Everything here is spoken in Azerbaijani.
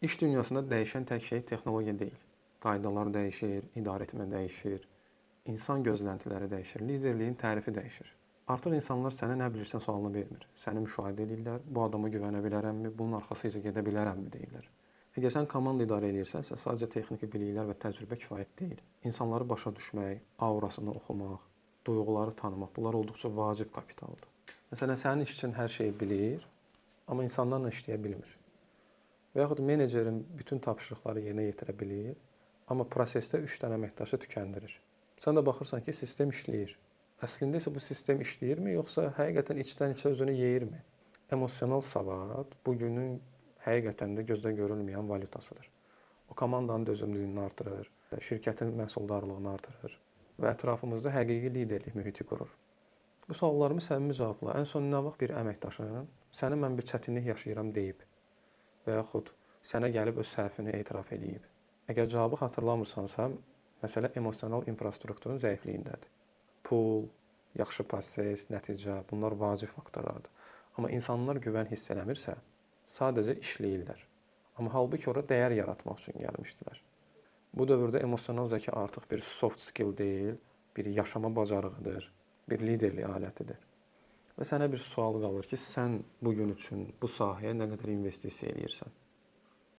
İş dünyasında dəyişən tək şey texnologiya deyil. Qaydalar dəyişir, idarəetmə dəyişir, insan gözləntiləri dəyişir, liderliyin tərifi dəyişir. Artıq insanlar sənə nə bilirsən sualını vermir. Səni müşahidə edirlər, bu adama güvənə bilərəmmi, bunun arxasınca gedə bilərəmmi deyirlər. Əgər sən komanda idarə edirsənsə, sadəcə texniki biliklər və təcrübə kifayət deyil. İnsanları başa düşmək, aurasını oxumaq, duyğuları tanımaq, bunlar olduqca vacib kapitaldır. Məsələn, sənin işçin hər şeyi bilir, amma insanlarla işləyə bilmir. Və yaxud menecerin bütün tapşırıqları yerinə yetirə bilir, amma prosesdə 3 dənə əməkdaşı tükəndirir. Sən də baxırsan ki, sistem işləyir. Əslində isə bu sistem işləyirmi, yoxsa həqiqətən içdən-içə özünü yeyirmi? Emosional savad bugünün həqiqətən də gözdə görülməyən valyutasıdır. O komandanın dözümlülüyünü artırır, şirkətin məhsuldarlığını artırır və ətrafımızda həqiqi liderlik mühiti qurur. Bu suallarımı səmimi cavabla. Ən son nə vaxt bir əməkdaşın sənə mən bir çətinlik yaşayıram deyib və yaxud sənə gəlib öz səhvini etiraf edib. Əgər cavabı xatırlamırsansa, məsələ emosional infrastrukturun zəifliyindədir. Pul, yaxşı proses, nəticə, bunlar vacib faktorlardır. Amma insanlar güvən hiss eləmirsə, sadəcə işləyirlər. Amma halbuki ora dəyər yaratmaq üçün gəlmişdilər. Bu dövrdə emosional zəka artıq bir soft skill deyil, bir yaşama bacarığıdır, bir liderlik alətidir. Və sənə bir sual qalır ki, sən bu gün üçün bu sahəyə nə qədər investisiya eləyirsən?